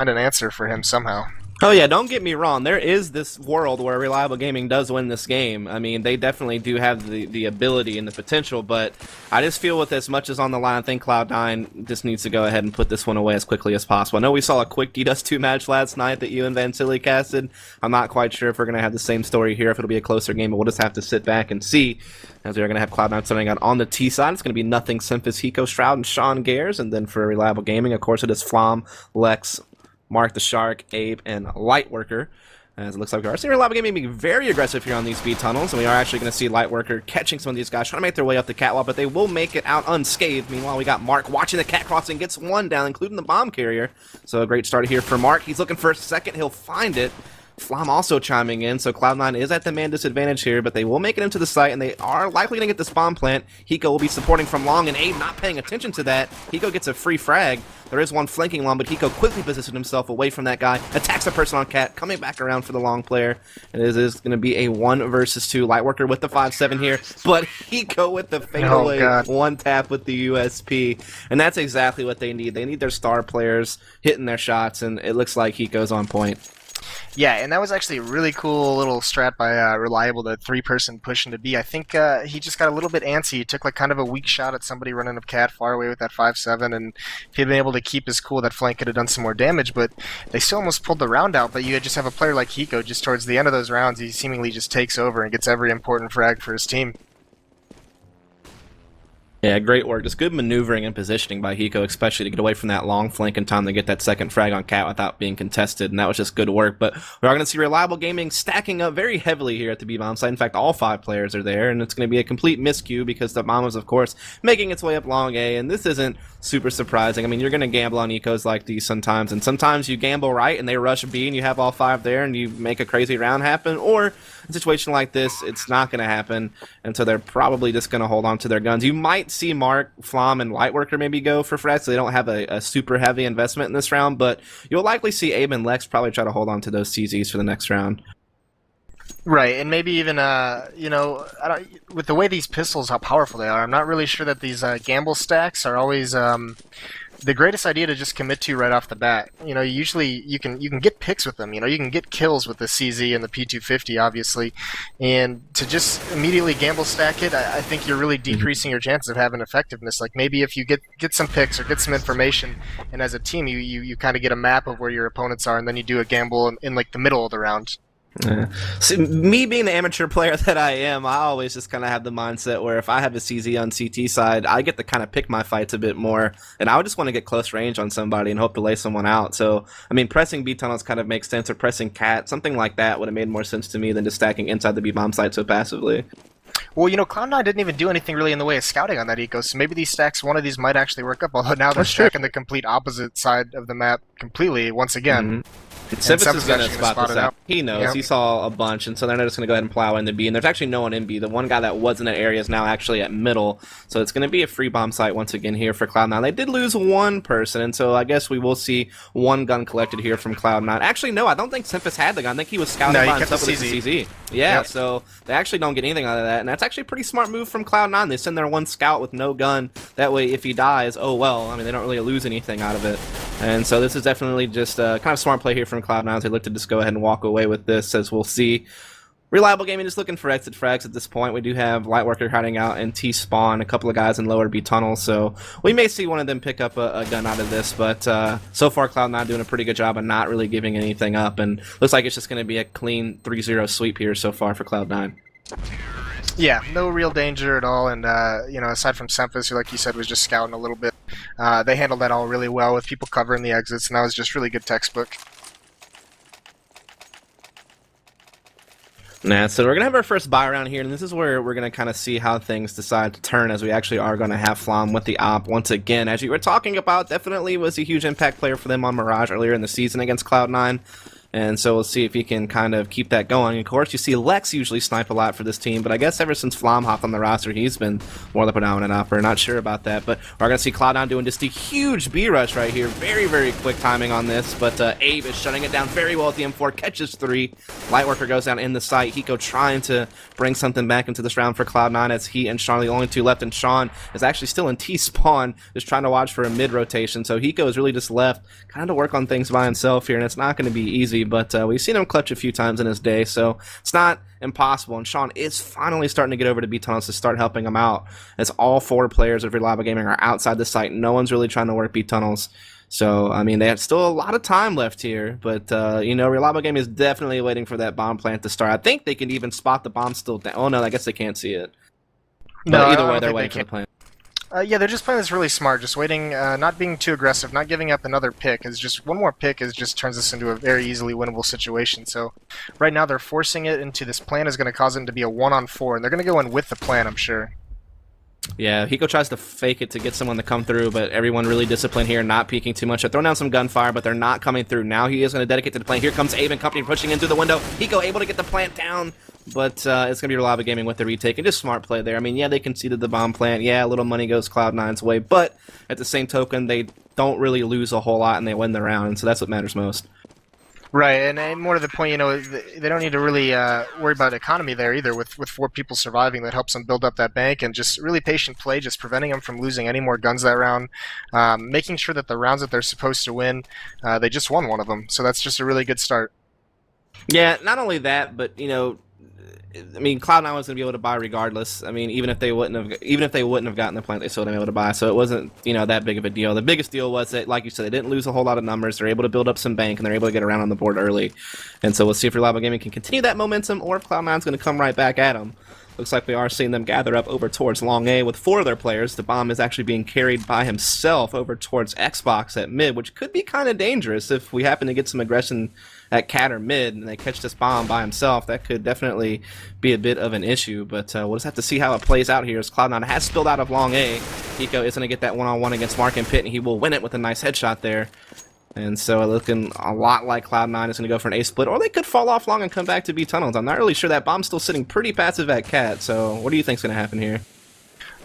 find an answer for him somehow. Oh yeah, don't get me wrong. There is this world where Reliable Gaming does win this game. I mean, they definitely do have the ability and the potential, but I just feel with as much as on the line, I think Cloud9 just needs to go ahead and put this one away as quickly as possible. I know we saw a quick DDoS 2 match last night that you and Van Silly casted. I'm not quite sure if we're going to have the same story here, if it'll be a closer game, but we'll just have to sit back and see, as we are going to have Cloud9 starting out on the T side. It's going to be Nothing, Simphis, Hiko, Shroud, and Sean Gares, and then for Reliable Gaming, of course, it is Flom, Lex, Mark the Shark, Abe, and Lightworker. As it looks like we are seeing Reliable Gaming being very aggressive here on these B tunnels, and we are actually going to see Lightworker catching some of these guys, trying to make their way up the catwalk, but they will make it out unscathed. Meanwhile, we got Mark watching the cat crossing, gets one down, including the bomb carrier. So a great start here for Mark. He's looking for a second, he'll find it. Flom also chiming in, so Cloud9 is at the man disadvantage here, but they will make it into the site, and they are likely going to get the spawn plant. Hiko will be supporting from long, and Abe not paying attention to that. Hiko gets a free frag. There is one flanking long, but Hiko quickly positioned himself away from that guy, attacks a person on Cat, coming back around for the long player. And it is going to be a 1 versus 2. Lightworker with the 5-7 here, but Hiko with the fadeaway one tap with the USP. And that's exactly what they need. They need their star players hitting their shots, and it looks like Hiko's on point. Yeah, and that was actually a really cool little strat by Reliable, the 3-person push into B. I think he just got a little bit antsy. He took like kind of a weak shot at somebody running up Cat far away with that 5-7, and if he'd been able to keep his cool, that flank could have done some more damage, but they still almost pulled the round out. But you just have a player like Hiko, just towards the end of those rounds, he seemingly just takes over and gets every important frag for his team. Yeah, great work. Just good maneuvering and positioning by Hiko, especially to get away from that long flank in time to get that second frag on Cat without being contested, and that was just good work. But we are going to see Reliable Gaming stacking up very heavily here at the B-bomb site. In fact, all 5 players are there, and it's going to be a complete miscue because the bomb is, of course, making its way up long A, and this isn't super surprising. I mean, you're going to gamble on ecos like these sometimes, and sometimes you gamble right and they rush B and you have all 5 there and you make a crazy round happen, or in a situation like this, it's not going to happen, and so they're probably just going to hold on to their guns. You might see Mark, Flom, and Lightworker maybe go for frags, so they don't have a super heavy investment in this round, but you'll likely see Abe and Lex probably try to hold on to those CZs for the next round. Right, and maybe even, with the way these pistols, how powerful they are, I'm not really sure that these gamble stacks are always the greatest idea to just commit to right off the bat. You know, usually you can get picks with them. You know, you can get kills with the CZ and the P250, obviously, and to just immediately gamble stack it, I think you're really decreasing your chances of having effectiveness. Like maybe if you get some picks or get some information, and as a team you kind of get a map of where your opponents are, and then you do a gamble in like the middle of the round. Yeah. See, me being the amateur player that I am, I always just kind of have the mindset where if I have a CZ on CT side, I get to kind of pick my fights a bit more, and I would just want to get close range on somebody and hope to lay someone out. So, I mean, pressing B tunnels kind of makes sense, or pressing Cat, something like that would have made more sense to me than just stacking inside the B bomb site so passively. Well, you know, Cloud9 didn't even do anything really in the way of scouting on that eco, so maybe these stacks, one of these might actually work up, although now they're stacking the complete opposite side of the map completely once again. Simphis is going to spot this out. He knows. Yep. He saw a bunch, and so they're just going to go ahead and plow into B. And there's actually no one in B. The one guy that was in that area is now actually at middle. So it's going to be a free bomb site once again here for Cloud9. They did lose one person, and so I guess we will see one gun collected here from Cloud9. Actually, no, I don't think Simphis had the gun. I think he was scouting by himself with the CZ. Yeah, yep. So they actually don't get anything out of that, and that's actually a pretty smart move from Cloud9. They send their one scout with no gun. That way, if he dies, oh well. I mean, they don't really lose anything out of it. And so this is definitely just a kind of smart play here from Cloud9 as they look to just go ahead and walk away with this, as we'll see. Reliable Gaming just looking for exit frags at this point. We do have Lightworker hiding out in T-spawn, a couple of guys in lower B tunnel, so we may see one of them pick up a gun out of this, but so far Cloud9 doing a pretty good job of not really giving anything up, and looks like it's just going to be a clean 3-0 sweep here so far for Cloud9. Yeah, no real danger at all, and you know, aside from Simphis, who, like you said, was just scouting a little bit, they handled that all really well with people covering the exits, and that was just really good textbook. Nah, so we're going to have our first buy round here, and this is where we're going to kind of see how things decide to turn, as we actually are going to have Flom with the op once again. As you were talking about, definitely was a huge impact player for them on Mirage earlier in the season against Cloud9. And so we'll see if he can kind of keep that going. And of course, you see Lex usually snipe a lot for this team, but I guess ever since Flom hopped on the roster, he's been more the predominant operator. Not sure about that, but we're going to see Cloud9 doing just a huge B rush right here. Very, very quick timing on this, but Abe is shutting it down very well at the M4, catches 3. Lightworker goes down in the site. Hiko trying to bring something back into this round for Cloud9 as he and Sean are the only 2 left, and Sean is actually still in T-spawn, just trying to watch for a mid-rotation. So Hiko is really just left kind of to work on things by himself here, and it's not going to be easy, but we've seen him clutch a few times in his day, so it's not impossible. And Sean is finally starting to get over to B-tunnels to start helping him out, as all 4 players of Reliable Gaming are outside the site. No one's really trying to work B-tunnels. So, I mean, they have still a lot of time left here, but, you know, Reliable Gaming is definitely waiting for that bomb plant to start. I think they can even spot the bomb still down. Oh, no, I guess they can't see it. But No, either way, they're waiting for the plant. Yeah, they're just playing this really smart, just waiting, not being too aggressive, not giving up another pick. Is just one more pick is just turns this into a very easily winnable situation. So right now they're forcing it into this plan is going to cause them to be a 1-on-4, and they're going to go in with the plan, I'm sure. Yeah, Hiko tries to fake it to get someone to come through, but everyone really disciplined here, not peeking too much. They're throwing down some gunfire, but they're not coming through. Now he is going to dedicate to the plant. Here comes Abe and company pushing in through the window. Hiko able to get the plant down, but it's going to be Reliable Gaming with the retake. And just smart play there. I mean, yeah, they conceded the bomb plant. Yeah, a little money goes Cloud9's way, but at the same token, they don't really lose a whole lot, and they win the round, and so that's what matters most. Right, and more to the point, you know, they don't need to really worry about economy there either. With 4 people surviving, that helps them build up that bank, and just really patient play, just preventing them from losing any more guns that round, making sure that the rounds that they're supposed to win, they just won one of them. So that's just a really good start. Yeah, not only that, but you know, I mean, Cloud9 was going to be able to buy regardless. I mean, even if they wouldn't have gotten the plant, they still would have been able to buy. So it wasn't, you know, that big of a deal. The biggest deal was that, like you said, they didn't lose a whole lot of numbers. They're able to build up some bank, and they're able to get around on the board early. And so we'll see if Reliable Gaming can continue that momentum, or if Cloud9's going to come right back at them. Looks like we are seeing them gather up over towards Long A with 4 of their players. The bomb is actually being carried by himself over towards Xbox at mid, which could be kind of dangerous if we happen to get some aggression at Cat or mid and they catch this bomb by himself. That could definitely be a bit of an issue, but we'll just have to see how it plays out here as Cloud9 has spilled out of Long A. Hiko is going to get that one-on-one against Mark and Pitt, and he will win it with a nice headshot there. And so looking a lot like Cloud9 is going to go for an A split, or they could fall off long and come back to B tunnels. I'm not really sure. That bomb's still sitting pretty passive at Cat, so what do you think's going to happen here?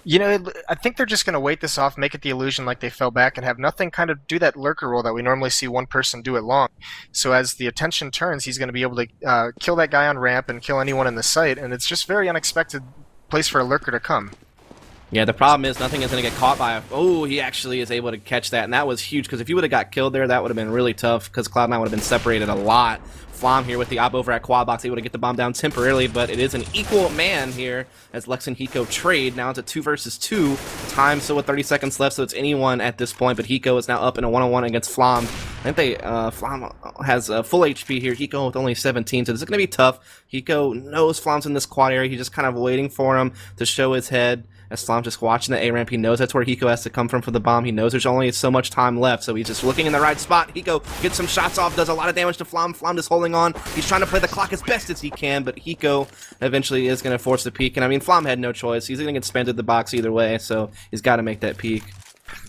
You know, I think they're just going to wait this off, make it the illusion like they fell back, and have nothing kind of do that lurker role that we normally see one person do it long. So as the attention turns, he's going to be able to kill that guy on ramp and kill anyone in the site, and it's just very unexpected place for a lurker to come. Yeah, the problem is nothing is going to get caught by a... Oh, he actually is able to catch that, and that was huge, because if he would have got killed there, that would have been really tough, because Cloud9 would have been separated a lot. Flom here with the op over at quad box, able to get the bomb down temporarily, but it is an equal man here as Lex and Hiko trade. Now it's a 2 versus 2. Time still with 30 seconds left, so it's anyone at this point, but Hiko is now up in a 1-on-1 against Flom. I think Flom has full HP here, Hiko with only 17, so this is going to be tough. Hiko knows Flom's in this quad area, he's just kind of waiting for him to show his head. As Flom just watching the A-ramp, he knows that's where Hiko has to come from for the bomb. He knows there's only so much time left, so he's just looking in the right spot. Hiko gets some shots off, does a lot of damage to Flom. Flom just holding on. He's trying to play the clock as best as he can, but Hiko eventually is going to force the peek. And I mean, Flom had no choice. He's going to get spammed at the box either way, so he's got to make that peek.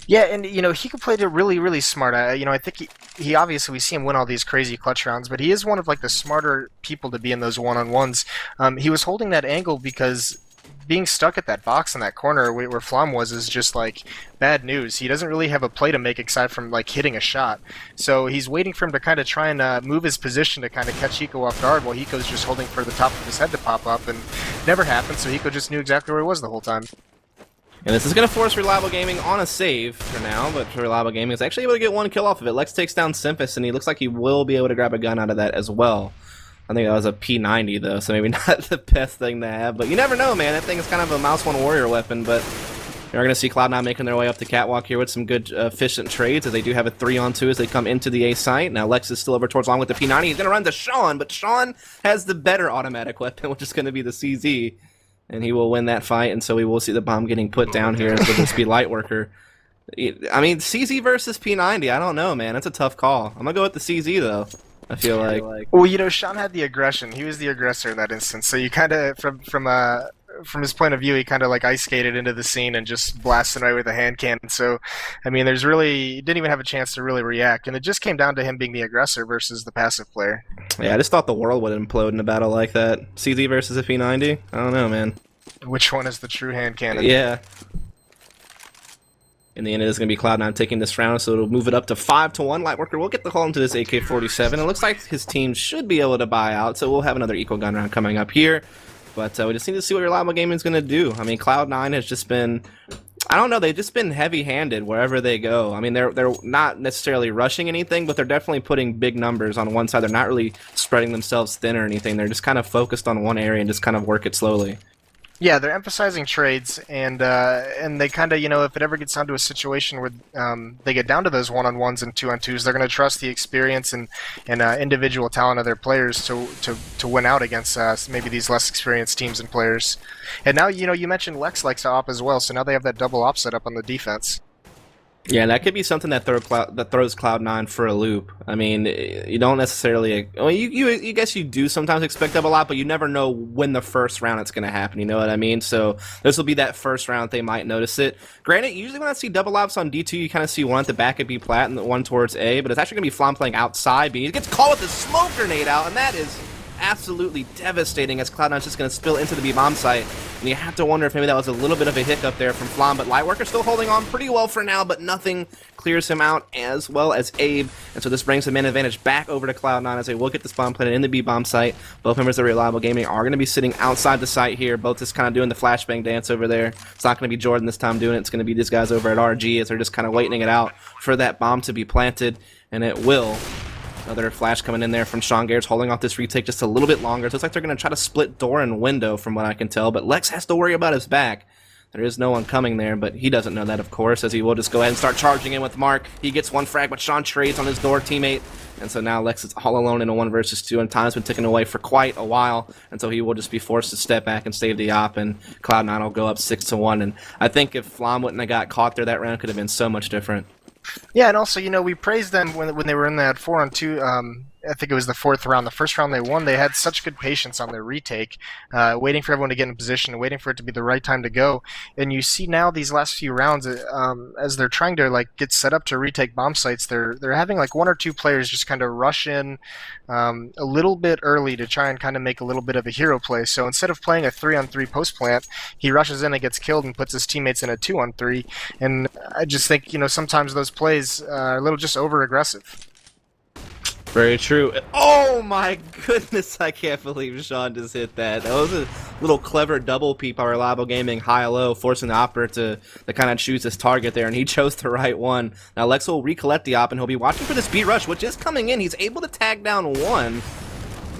Yeah, and you know, Hiko played it really, really smart. You know, I think he obviously, we see him win all these crazy clutch rounds, but he is one of like the smarter people to be in those one-on-ones. He was holding that angle because being stuck at that box in that corner where Flom was is just like bad news. He doesn't really have a play to make aside from like hitting a shot. So he's waiting for him to kind of try and move his position to kind of catch Hiko off guard while Hiko's just holding for the top of his head to pop up, and never happened, so Hiko just knew exactly where he was the whole time. And this is going to force Reliable Gaming on a save for now, but Reliable Gaming is actually able to get 1 kill off of it. Lex takes down Simpus, and he looks like he will be able to grab a gun out of that as well. I think that was a P90 though, so maybe not the best thing to have, but you never know, man. That thing is kind of a Mouse 1 warrior weapon, but you're going to see Cloud9 making their way up the catwalk here with some good efficient trades, as they do have a 3-on-2 as they come into the A site. Now Lex is still over towards long with the P90. He's going to run to Sean, but Sean has the better automatic weapon, which is going to be the CZ, and he will win that fight, and so we will see the bomb getting put down here with this be Lightworker. I mean, CZ versus P90, I don't know, man. That's a tough call. I'm going to go with the CZ, though. I feel like... Well, you know, Sean had the aggression. He was the aggressor in that instance. So you kind of, from from his point of view, he kind of like ice skated into the scene and just blasted away with a hand cannon. So, I mean, there's really he didn't even have a chance to really react, and it just came down to him being the aggressor versus the passive player. Yeah, I just thought the world would implode in a battle like that. CZ versus a P90? I don't know, man. Which one is the true hand cannon? Yeah. In the end, it is going to be Cloud9 taking this round, so it'll move it up to 5-1. Lightworker will get the call into this AK-47. It looks like his team should be able to buy out, so we'll have another equal gun round coming up here. But we just need to see what Reliable Gaming is going to do. I mean, Cloud9 has just been... I don't know, they've just been heavy-handed wherever they go. I mean, they're not necessarily rushing anything, but they're definitely putting big numbers on one side. They're not really spreading themselves thin or anything. They're just kind of focused on one area and just kind of work it slowly. Yeah, they're emphasizing trades, and they kind of, if it ever gets down to a situation where they get down to those one-on-ones and two-on-twos, they're going to trust the experience and individual talent of their players to win out against maybe these less experienced teams and players. And now, you mentioned Lex likes to op as well, so now they have that double op set up on the defense. Yeah, that could be something that throws Cloud9 for a loop. I mean, you don't necessarily... Well, you guess you do sometimes expect double op, but you never know when the first round it's going to happen, you know what I mean? So this will be that first round they might notice it. Granted, usually when I see double ops on D2, you kind of see one at the back of B plat and one towards A, but it's actually going to be Flom playing outside B. He gets caught with the smoke grenade out, and that is absolutely devastating as Cloud9's just going to spill into the B-bomb site. And you have to wonder if maybe that was a little bit of a hiccup there from Flom, but Lightworker still holding on pretty well for now, but nothing clears him out as well as Abe. And so this brings the man advantage back over to Cloud9 as they will get this bomb planted in the B-bomb site. Both members of Reliable Gaming are going to be sitting outside the site here, both just kind of doing the flashbang dance over there. It's not going to be Jordan this time doing it. It's going to be these guys over at RG as they're just kind of waiting it out for that bomb to be planted, and it will. Another flash coming in there from Sean Garrett's holding off this retake just a little bit longer. It looks like they're going to try to split door and window from what I can tell, but Lex has to worry about his back. There is no one coming there, but he doesn't know that, of course, as he will just go ahead and start charging in with Mark. He gets one frag, but Sean trades on his door teammate, and so now Lex is all alone in a 1 versus 2, and time's been ticking away for quite a while, and so he will just be forced to step back and save the op, and Cloud9 will go up 6-1, and I think if Flom wouldn't have got caught there, that round could have been so much different. Yeah, and also, we praised them when they were in that 4-on-2. I think it was the fourth round. The first round they won, they had such good patience on their retake, waiting for everyone to get in position, waiting for it to be the right time to go. And you see now these last few rounds, as they're trying to get set up to retake bomb sites, they're having one or two players just kind of rush in a little bit early to try and kind of make a little bit of a hero play. So instead of playing a 3-on-3 post plant, he rushes in and gets killed and puts his teammates in a 2-on-3. And I just think sometimes those plays are a little just over aggressive. Very true. Oh my goodness, I can't believe Sean just hit that. That was a little clever double peep by Reliable Gaming high-low, forcing the opper to kind of choose his target there, and he chose the right one. Now Lex will recollect the op, and he'll be watching for this beat rush, which is coming in. He's able to tag down one,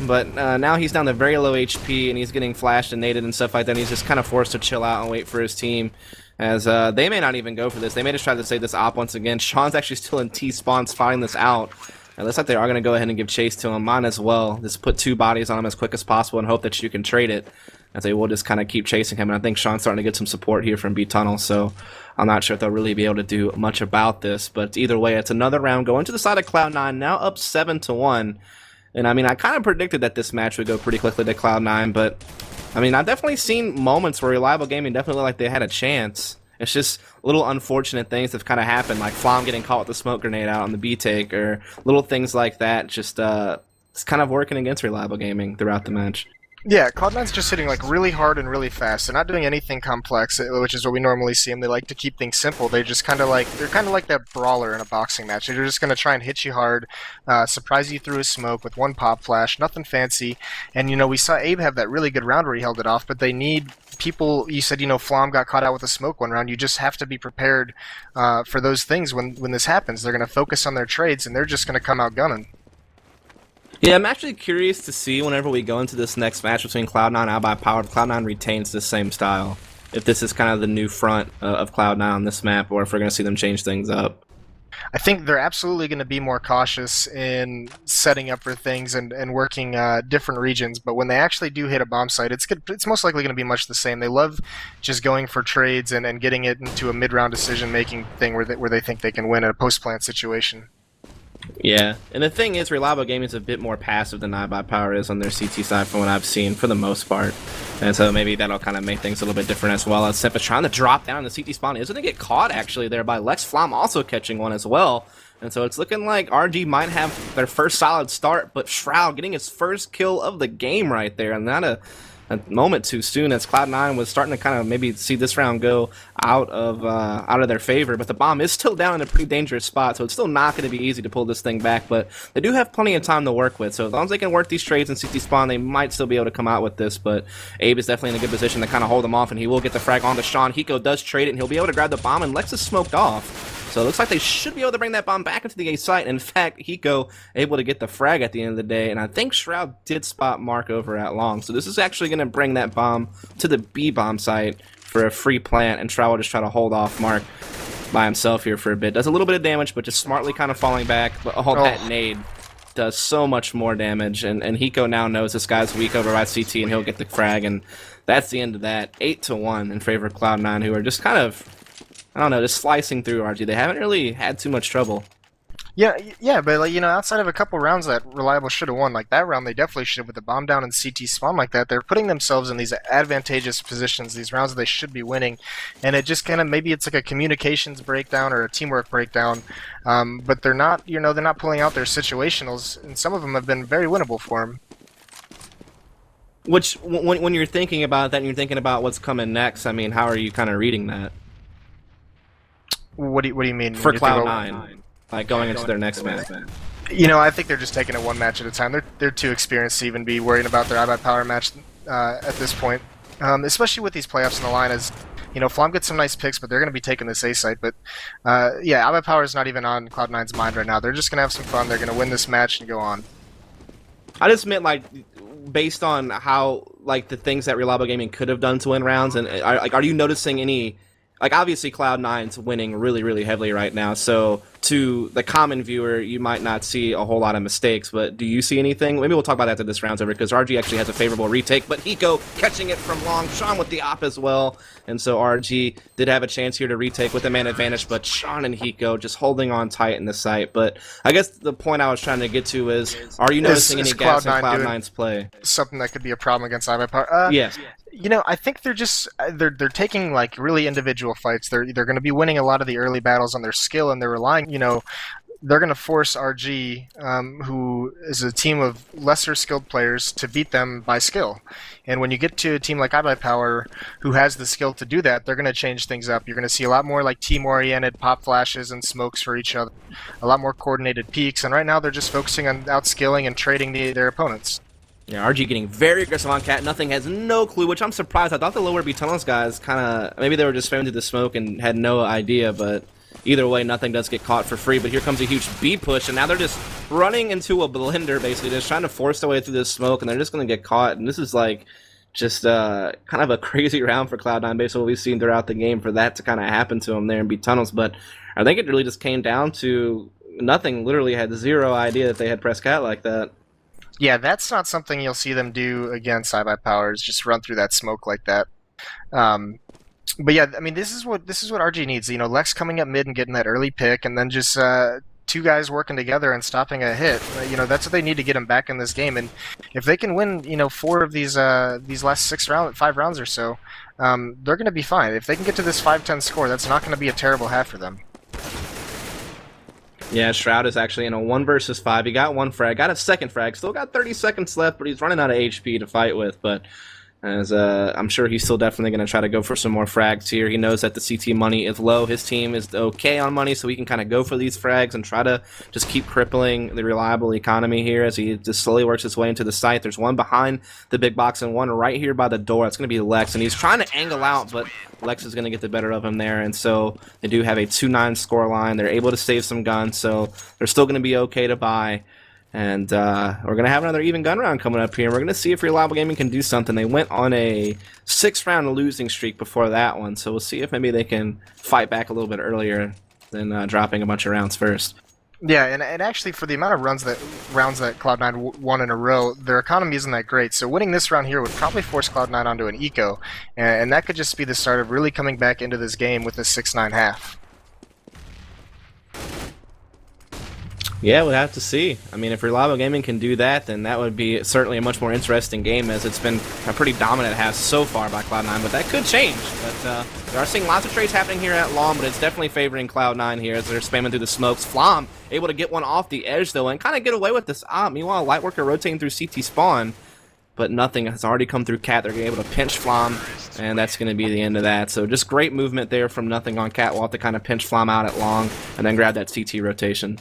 but now he's down to very low HP, and he's getting flashed and naded and stuff like that, and he's just kind of forced to chill out and wait for his team. As they may not even go for this. They may just try to save this op once again. Sean's actually still in T-spawn spotting this out. It looks like they are going to go ahead and give chase to him. Might as well. Just put 2 bodies on him as quick as possible and hope that you can trade it. As they will just kind of keep chasing him. And I think Sean's starting to get some support here from B-Tunnel. So I'm not sure if they'll really be able to do much about this. But either way, it's another round going to the side of Cloud9. Now up 7-1. And I mean, I kind of predicted that this match would go pretty quickly to Cloud9. But I mean, I've definitely seen moments where Reliable Gaming definitely looked like they had a chance. It's just little unfortunate things that have kind of happened, like Flom getting caught with the smoke grenade out on the B take, or little things like that. Just it's kind of working against Reliable Gaming throughout the match. Yeah, Cloud9's just hitting really hard and really fast. They're not doing anything complex, which is what we normally see them. They like to keep things simple. They just they're kind of like that brawler in a boxing match. They're just going to try and hit you hard, surprise you through a smoke with one pop flash, nothing fancy. And we saw Abe have that really good round where he held it off, but they need people. You said Flom got caught out with a smoke one round. You just have to be prepared for those things when this happens. They're going to focus on their trades, and they're just going to come out gunning. Yeah, I'm actually curious to see whenever we go into this next match between Cloud9 and Outby Power, if Cloud9 retains this same style. If this is kind of the new front of Cloud9 on this map, or if we're going to see them change things up. I think they're absolutely going to be more cautious in setting up for things and working different regions, but when they actually do hit a bomb site, it's most likely going to be much the same. They love just going for trades and getting it into a mid-round decision-making thing where they think they can win in a post-plant situation. Yeah, and the thing is, Reliable Gaming is a bit more passive than iBuyPower is on their CT side from what I've seen, for the most part. And so maybe that'll kind of make things a little bit different as well. As Simp is trying to drop down the CT spawn. Isn't it get caught, actually, there by Lex Flom also catching one as well. And so it's looking like RG might have their first solid start, but Shroud getting his first kill of the game right there. And not a moment too soon, as Cloud9 was starting to kind of maybe see this round go out of their favor. But the bomb is still down in a pretty dangerous spot, so it's still not going to be easy to pull this thing back. But they do have plenty of time to work with, so as long as they can work these trades and CT spawn, they might still be able to come out with this. But Abe is definitely in a good position to kind of hold them off, and he will get the frag onto Sean. Hiko does trade it, and he'll be able to grab the bomb, and Lex is smoked off. So it looks like they should be able to bring that bomb back into the A site. In fact, Hiko able to get the frag at the end of the day, and I think Shroud did spot Mark over at long. So this is actually going to bring that bomb to the B bomb site for a free plant, and Shroud will just try to hold off Mark by himself here for a bit. Does a little bit of damage, but just smartly kind of falling back. But that nade does so much more damage, and Hiko now knows this guy's weak over by CT, and he'll get the frag, and that's the end of that. 8-1 in favor of Cloud9, who are just kind of, I don't know, just slicing through RG. They haven't really had too much trouble. Yeah, but like, outside of a couple rounds that Reliable should have won, like that round they definitely should have with the bomb down and CT spawn like that. They're putting themselves in these advantageous positions, these rounds that they should be winning, and it just kind of, maybe it's like a communications breakdown or a teamwork breakdown, but they're not, they're not pulling out their situationals, and some of them have been very winnable for them. Which, when you're thinking about that and you're thinking about what's coming next, I mean, how are you kind of reading that? What do you mean? For Cloud9, like going into their next match. I think they're just taking it one match at a time. They're too experienced to even be worrying about their iBuyPower match at this point. Especially with these playoffs in the line, as Flom gets some nice picks, but they're going to be taking this A site. But yeah, iBuyPower is not even on Cloud9's mind right now. They're just going to have some fun. They're going to win this match and go on. I just meant, like, based on how, like, the things that Reliable Gaming could have done to win rounds, and are you noticing any? Like, obviously, Cloud9's winning really, really heavily right now, so to the common viewer, you might not see a whole lot of mistakes, but do you see anything? Maybe we'll talk about that after this round's over, because RG actually has a favorable retake, but Hiko catching it from long, Sean with the op as well, and so RG did have a chance here to retake with the man advantage, but Sean and Hiko just holding on tight in the site. But I guess the point I was trying to get to is, are you noticing any gaps in Cloud9's play? Something that could be a problem against iBuyPower? Yes. I think they're just they're taking like really individual fights. They're going to be winning a lot of the early battles on their skill, and they're relying. They're going to force RG, who is a team of lesser skilled players, to beat them by skill. And when you get to a team like iBuyPower, who has the skill to do that, they're going to change things up. You're going to see a lot more like team-oriented pop flashes and smokes for each other, a lot more coordinated peeks. And right now, they're just focusing on outskilling and trading their opponents. Yeah, RG getting very aggressive on Cat. Nothing has no clue, which I'm surprised. I thought the lower B tunnels guys kind of, maybe they were just spamming through the smoke and had no idea, but either way, Nothing does get caught for free. But here comes a huge B push, and now they're just running into a blender, basically, just trying to force their way through this smoke, and they're just going to get caught. And this is like just kind of a crazy round for Cloud9, based on what we've seen throughout the game, for that to kind of happen to them there in B tunnels. But I think it really just came down to Nothing literally had zero idea that they had pressed Cat like that. Yeah, that's not something you'll see them do against iBuyPower, is just run through that smoke like that. But yeah, I mean, this is what RG needs. Lex coming up mid and getting that early pick, and then just two guys working together and stopping a hit. That's what they need to get him back in this game. And if they can win, 4 of these last 5 rounds or so, they're going to be fine. If they can get to this 5-10 score, that's not going to be a terrible half for them. Yeah, Shroud is actually in a 1 versus 5. He got 1 frag, got a second frag, still got 30 seconds left, but he's running out of HP to fight with. But as I'm sure he's still definitely going to try to go for some more frags here. He knows that the CT money is low. His team is okay on money, so he can kind of go for these frags and try to just keep crippling the Reliable economy here as he just slowly works his way into the site. There's one behind the big box and one right here by the door. It's going to be Lex, and he's trying to angle out, but Lex is going to get the better of him there, and so they do have a 2-9 score line. They're able to save some guns, so they're still going to be okay to buy. And we're going to have another even gun round coming up here. We're going to see if Reliable Gaming can do something. They went on a 6-round losing streak before that one, so we'll see if maybe they can fight back a little bit earlier than dropping a bunch of rounds first. Yeah, and actually for the amount of rounds that Cloud9 won in a row, their economy isn't that great. So winning this round here would probably force Cloud9 onto an eco, and that could just be the start of really coming back into this game with a 6-9 half. Yeah, we'll have to see. I mean, if Reliable Gaming can do that, then that would be certainly a much more interesting game, as it's been a pretty dominant half so far by Cloud9, but that could change. But we are seeing lots of trades happening here at Long, but it's definitely favoring Cloud9 here as they're spamming through the smokes. Flom able to get one off the edge, though, and kind of get away with this op. Meanwhile, Lightworker rotating through CT spawn, but nothing has already come through Cat. They're able to pinch Flom, and that's going to be the end of that. So just great movement there from Nothing on Catwalk to kind of pinch Flom out at Long, and then grab that CT rotation.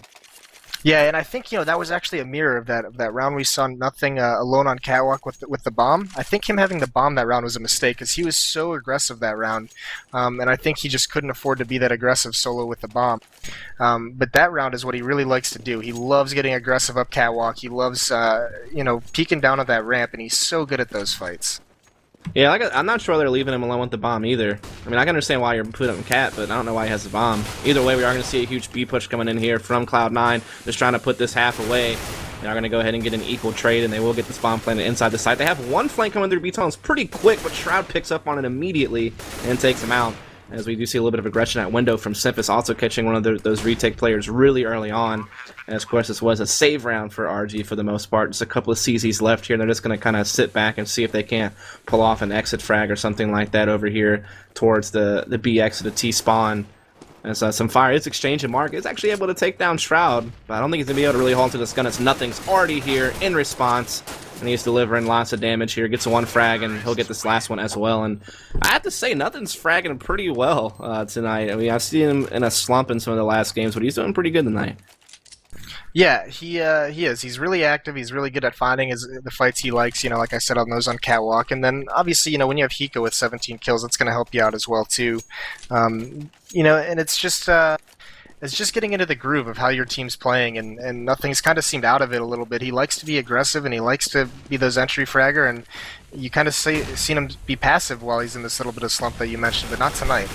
Yeah, and I think that was actually a mirror of that round we saw Nothing alone on Catwalk with the bomb. I think him having the bomb that round was a mistake because he was so aggressive that round, and I think he just couldn't afford to be that aggressive solo with the bomb. But that round is what he really likes to do. He loves getting aggressive up Catwalk. He loves peeking down at that ramp, and he's so good at those fights. Yeah, I'm not sure they're leaving him alone with the bomb either. I mean, I can understand why you're putting him Cat, but I don't know why he has the bomb. Either way, we are going to see a huge B push coming in here from Cloud9, just trying to put this half away. They are going to go ahead and get an equal trade, and they will get this bomb planted inside the site. They have one flank coming through B-Tunnels pretty quick, but Shroud picks up on it immediately and takes him out. As we do see a little bit of aggression at window from Simphis, also catching one of those retake players really early on. And of course, this was a save round for RG for the most part. Just a couple of CZs left here, and they're just going to kind of sit back and see if they can't pull off an exit frag or something like that over here towards the B exit of T spawn. As some fire is exchanged, and Mark is actually able to take down Shroud, but I don't think he's going to be able to really hold to this gun. It's Nothing's already here in response, and he's delivering lots of damage here. Gets one frag, and he'll get this last one as well. And I have to say, Nothing's fragging pretty well tonight. I mean, I've seen him in a slump in some of the last games, but he's doing pretty good tonight. Yeah, he is. He's really active. He's really good at finding the fights he likes. Like I said, on those on Catwalk, and then obviously, when you have Hiko with 17 kills, it's going to help you out as well too. And it's just getting into the groove of how your team's playing, and Nothing's kind of seemed out of it a little bit. He likes to be aggressive, and he likes to be those entry fragger, and you kind of seen him be passive while he's in this little bit of slump that you mentioned, but not tonight.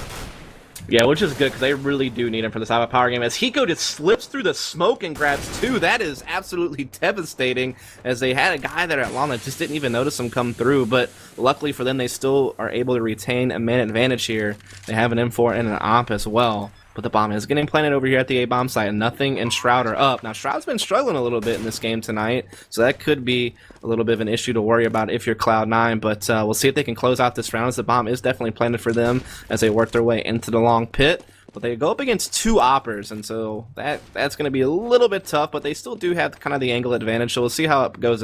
Yeah, which is good, because they really do need him for this type of power game. As Hiko just slips through the smoke and grabs two, that is absolutely devastating, as they had a guy there at long that just didn't even notice him come through, but luckily for them, they still are able to retain a man advantage here. They have an M4 and an AWP as well. But the bomb is getting planted over here at the A-bomb site, and Nothing and Shroud are up. Now, Shroud's been struggling a little bit in this game tonight, so that could be a little bit of an issue to worry about if you're Cloud9, but we'll see if they can close out this round, as the bomb is definitely planted for them as they work their way into the long pit. But they go up against two oppers, and so that's going to be a little bit tough, but they still do have kind of the angle advantage, so we'll see how it goes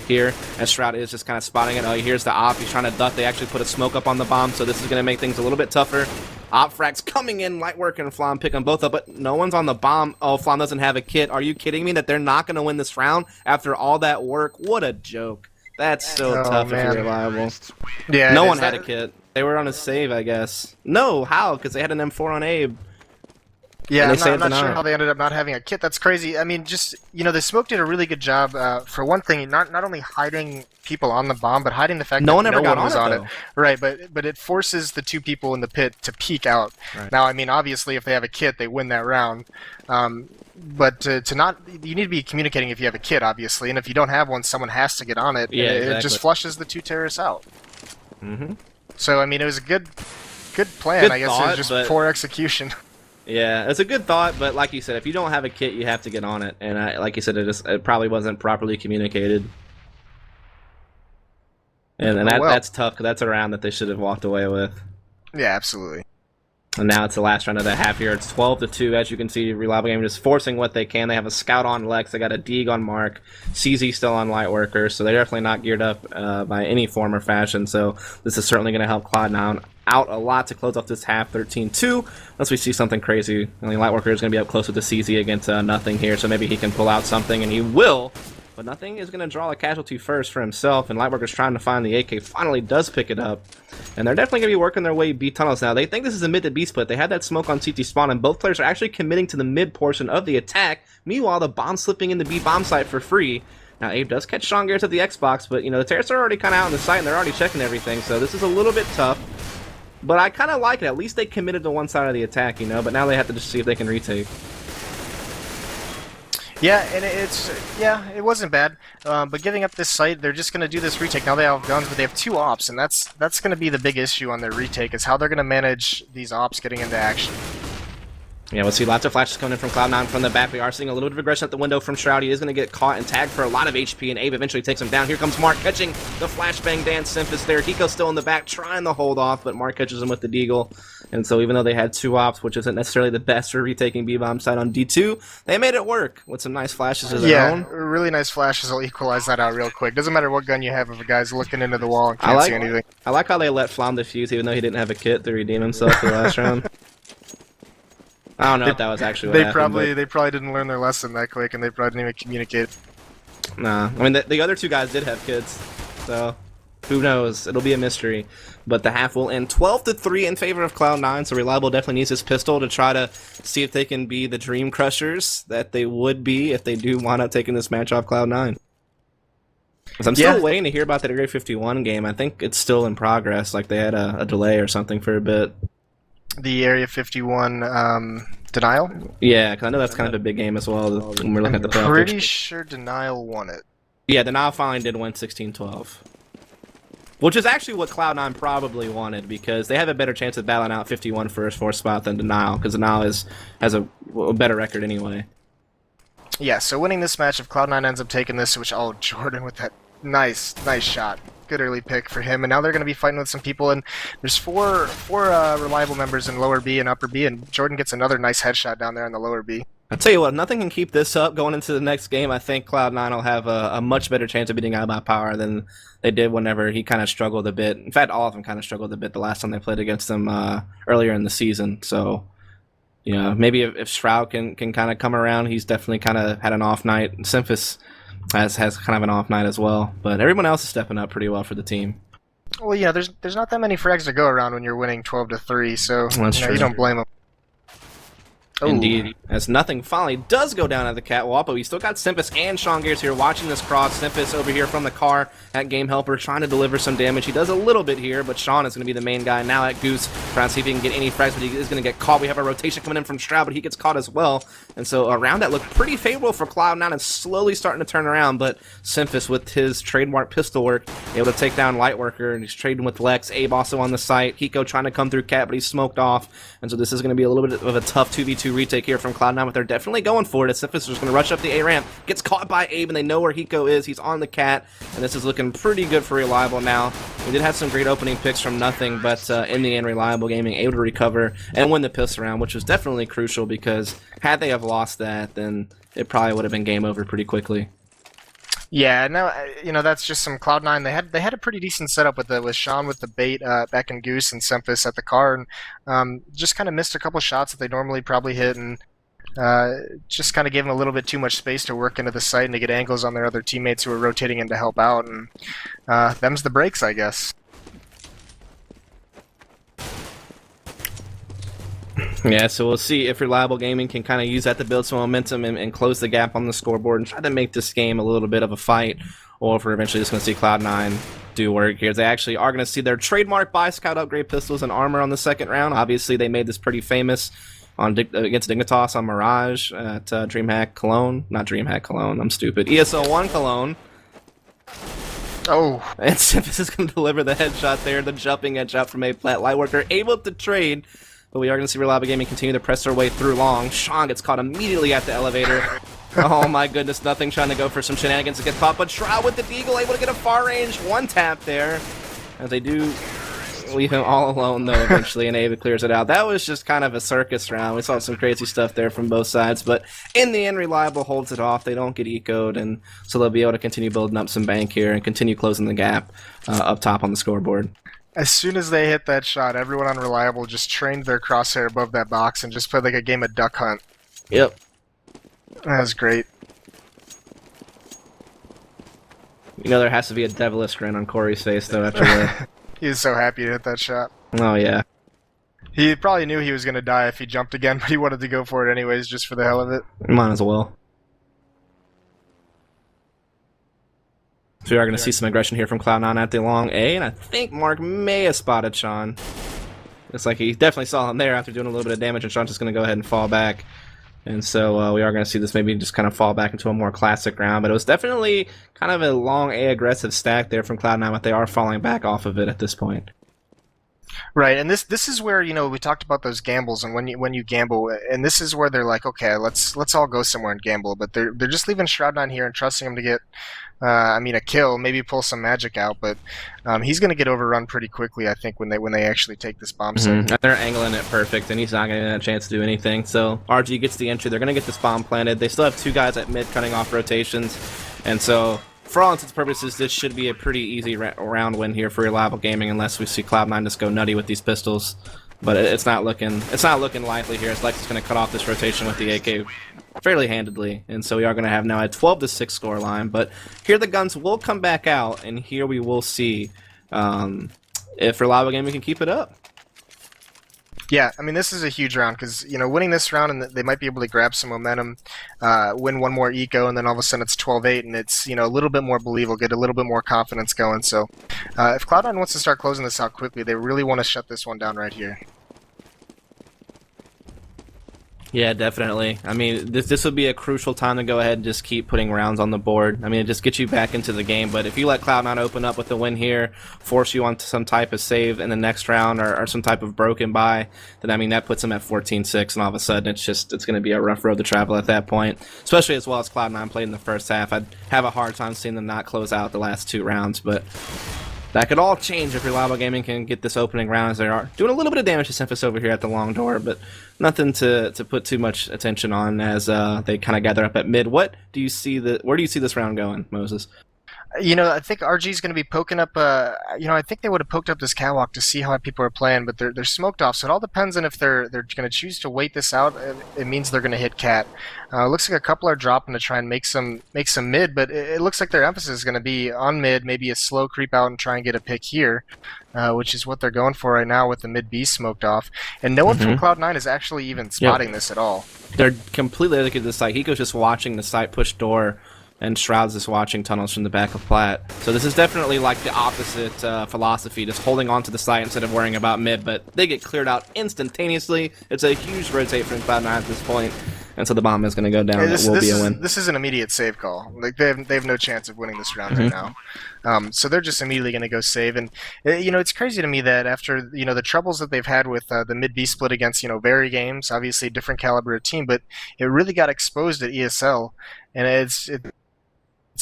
here, as Shroud is just kind of spotting it. Oh, here's the op. He's trying to duck. They actually put a smoke up on the bomb, so this is going to make things a little bit tougher. Op frags coming in, Lightwork and Flom pick them both up, but no one's on the bomb. Oh, Flom doesn't have a kit. Are you kidding me that they're not going to win this round after all that work? What a joke. That's so tough, man. If you're reliable. Yeah, no one had a kit. They were on a save, I guess. No, how? Because they had an M4 on Abe. Yeah, I'm not sure how they ended up not having a kit. That's crazy. I mean, just, the smoke did a really good job, for one thing, not only hiding people on the bomb, but hiding the fact that no one was on it. Right, but it forces the two people in the pit to peek out. Right. Now, I mean, obviously, if they have a kit, they win that round. But to not, you need to be communicating if you have a kit, obviously, and if you don't have one, someone has to get on it. Yeah, exactly. It just flushes the two terrorists out. Mm-hmm. So, I mean, it was a good plan. I guess it was just poor execution. Yeah, it's a good thought, but like you said, if you don't have a kit, you have to get on it. And like you said, it probably wasn't properly communicated. And that's tough, because that's a round that they should have walked away with. Yeah, absolutely. And now it's the last round of the half here. It's 12-2, as you can see. Reliable Gaming just forcing what they can. They have a scout on Lex. They got a Deeg on Mark. CZ still on Lightworker, so they're definitely not geared up by any form or fashion. So this is certainly going to help Cloud9 out a lot to close off this half 13-2. Unless we see something crazy. I mean, Lightworker is going to be up close with the CZ against Nothing here, so maybe he can pull out something, and he will. But Nothing is going to draw a casualty first for himself, and Lightworker's trying to find the AK. Finally does pick it up. And they're definitely going to be working their way B tunnels now. They think this is a mid to B split. They had that smoke on CT spawn, and both players are actually committing to the mid portion of the attack. Meanwhile, the bomb slipping in the B bomb site for free. Now, Abe does catch Strong Gears at the Xbox, but, the terrorists are already kind of out on the site, and they're already checking everything, so this is a little bit tough. But I kind of like it. At least they committed to one side of the attack, but now they have to just see if they can retake. Yeah, and it wasn't bad. But giving up this site, they're just going to do this retake. Now they have guns, but they have two ops, and that's going to be the big issue on their retake, is how they're going to manage these ops getting into action. Yeah, we'll see lots of flashes coming in from Cloud9 from the back. We are seeing a little bit of aggression at the window from Shroud. He is going to get caught and tagged for a lot of HP, and Abe eventually takes him down. Here comes Mark catching the flashbang dance. Symphysis there. Hiko's still in the back trying to hold off, but Mark catches him with the deagle. And so even though they had 2 ops, which isn't necessarily the best for retaking B-bomb side on D2, they made it work with some nice flashes of their own. Yeah, really nice flashes will equalize that out real quick. Doesn't matter what gun you have if a guy's looking into the wall and can't see anything. I like how they let Flam defuse even though he didn't have a kit to redeem himself for the last round. I don't know if that was actually what happened. They probably didn't learn their lesson that quick, and they probably didn't even communicate. Nah, I mean the other 2 guys did have kids, so who knows? It'll be a mystery. But the half will end 12-3 in favor of Cloud9. So Reliable definitely needs his pistol to try to see if they can be the Dream Crushers that they would be if they do wind up taking this match off Cloud9. Because I'm still waiting to hear about that Area 51 game. I think it's still in progress. Like they had a delay or something for a bit. The Area 51 Denial? Yeah, because I know that's kind of a big game as well when we're looking at the playoff. I'm pretty sure Denial won it. Yeah, Denial finally did win 16-12. Which is actually what Cloud9 probably wanted, because they have a better chance of battling out 51 for his 4th spot than Denial, because Denial has a better record anyway. Yeah, so winning this match, if Cloud9 ends up taking this, which, oh, Jordan with that nice shot. Good early pick for him, and now they're going to be fighting with some people, and there's four Reliable members in lower B and upper B, and Jordan gets another nice headshot down there in the lower B. I'll tell you what, nothing can keep this up going into the next game. I think Cloud9 will have a much better chance of beating iBuyPower than they did whenever he kind of struggled a bit. In fact, all of them kind of struggled a bit the last time they played against them earlier in the season. So, you know, maybe if Shroud can kind of come around, he's definitely kind of had an off night. Symphysis has kind of an off night as well. But everyone else is stepping up pretty well for the team. Well, yeah, there's not that many frags to go around when you're winning 12-3, so you don't blame them. Indeed, as nothing finally does go down at the catwalk, but we still got Symphysis and Sean Gears here watching this cross. Symphysis over here from the car at Game Helper trying to deliver some damage. He does a little bit here, but Sean is going to be the main guy now at Goose, trying to see if he can get any frags, but he is going to get caught. We have a rotation coming in from Stroud, but he gets caught as well. And so a round that looked pretty favorable for Cloud9 and slowly starting to turn around, but Symphysis with his trademark pistol work, able to take down Lightworker, and he's trading with Lex. Abe also on the site. Hiko trying to come through Cat, but he's smoked off. And so this is going to be a little bit of a tough 2v2 retake here from Cloud9, but they're definitely going for it as Symphysis is going to rush up the A ramp, gets caught by Abe, and they know where Hiko is. He's on the Cat, and this is looking pretty good for Reliable now. We did have some great opening picks from nothing, but in the end, Reliable Gaming able to recover and win the pistol round, which was definitely crucial, because had they have lost that, then it probably would have been game over pretty quickly. Yeah, no, that's just some Cloud9. They had a pretty decent setup with Sean with the bait back in Goose and Symphysis at the car, and just kind of missed a couple shots that they normally probably hit, and just kind of gave them a little bit too much space to work into the site and to get angles on their other teammates who were rotating in to help out, and them's the breaks, I guess. Yeah, so we'll see if Reliable Gaming can kind of use that to build some momentum and close the gap on the scoreboard and try to make this game a little bit of a fight, or if we're eventually just going to see Cloud9 do work here. They actually are going to see their trademark buy Scout upgrade pistols and armor on the second round. Obviously, they made this pretty famous against Dignitas on Mirage at DreamHack Cologne. Not DreamHack Cologne, I'm stupid. ESO1 Cologne. Oh. And Symphysis is going to deliver the headshot there, the jumping headshot from A Plat. Lightworker able to trade, but we are going to see Reliable Gaming continue to press their way through long. Sean gets caught immediately at the elevator. Oh my goodness, nothing trying to go for some shenanigans to get caught, but Shroud with the deagle able to get a far range one tap there, as they do leave him all alone though eventually, and Ava clears it out. That was just kind of a circus round. We saw some crazy stuff there from both sides, but in the end Reliable holds it off. They don't get ecoed, and so they'll be able to continue building up some bank here and continue closing the gap up top on the scoreboard. As soon as they hit that shot, everyone on Reliable just trained their crosshair above that box and just played like a game of Duck Hunt. Yep. That was great. You know there has to be a devilish grin on Corey's face though after the... He was so happy to hit that shot. Oh yeah. He probably knew he was going to die if he jumped again, but he wanted to go for it anyways, just for the hell of it. Might as well. So we are going to see some aggression here from Cloud9 at the long A, and I think Mark may have spotted Sean. Looks like he definitely saw him there after doing a little bit of damage, and Sean's just going to go ahead and fall back. And so we are going to see this maybe just kind of fall back into a more classic round, but it was definitely kind of a long A aggressive stack there from Cloud9, but they are falling back off of it at this point. Right, and this is where we talked about those gambles, and when you gamble, and this is where they're like, okay, let's all go somewhere and gamble, but they're just leaving Shroud9 here and trusting him to get, I mean, a kill, maybe pull some magic out, but he's going to get overrun pretty quickly, I think, when they actually take this bomb site. They're angling it perfect, and he's not going to get a chance to do anything. So RG gets the entry. They're going to get this bomb planted. They still have 2 guys at mid cutting off rotations, and so for all intents and purposes, this should be a pretty easy round win here for Reliable Gaming, unless we see Cloud9 just go nutty with these pistols. But it's not looking likely here. As Lex is going to cut off this rotation with the AK fairly handedly, and so we are going to have now a 12-6 score line. But here the guns will come back out, and here we will see if Reliable Gaming can keep it up. Yeah, I mean, this is a huge round because, winning this round and they might be able to grab some momentum, win one more eco, and then all of a sudden it's 12-8, and it's, a little bit more believable, get a little bit more confidence going. So if Cloud9 wants to start closing this out quickly, they really want to shut this one down right here. Yeah, definitely. I mean, this would be a crucial time to go ahead and just keep putting rounds on the board. I mean, it just gets you back into the game. But if you let Cloud9 open up with the win here, force you onto some type of save in the next round or some type of broken buy, then I mean that puts them at 14-6, and all of a sudden it's going to be a rough road to travel at that point. Especially as well as Cloud9 played in the first half, I'd have a hard time seeing them not close out the last 2 rounds, but that could all change if Reliable Gaming can get this opening round, as they are doing a little bit of damage to Simphus over here at the long door, but nothing to put too much attention on as they kind of gather up at mid. Where do you see this round going, Moses? I think RG's going to be poking up. I think they would have poked up this catwalk to see how people are playing, but they're smoked off. So it all depends on if they're going to choose to wait this out. It means they're going to hit cat. It looks like a couple are dropping to try and make some mid, but it looks like their emphasis is going to be on mid, maybe a slow creep out and try and get a pick here, which is what they're going for right now with the mid B smoked off. And no one from Cloud9 is actually even spotting this at all. They're completely looking at the site. Hiko's just watching the site push door, and Shroud's just watching tunnels from the back of Plat. So this is definitely like the opposite philosophy, just holding on to the site instead of worrying about mid, but they get cleared out instantaneously. It's a huge rotate from Cloud9 at this point, and so the bomb is going to go down. It will be a win. This is an immediate save call. Like they have no chance of winning this round right now. So they're just immediately going to go save. And it's crazy to me that after the troubles that they've had with the mid B split against Very Games, obviously a different caliber of team, but it really got exposed at ESL, and it's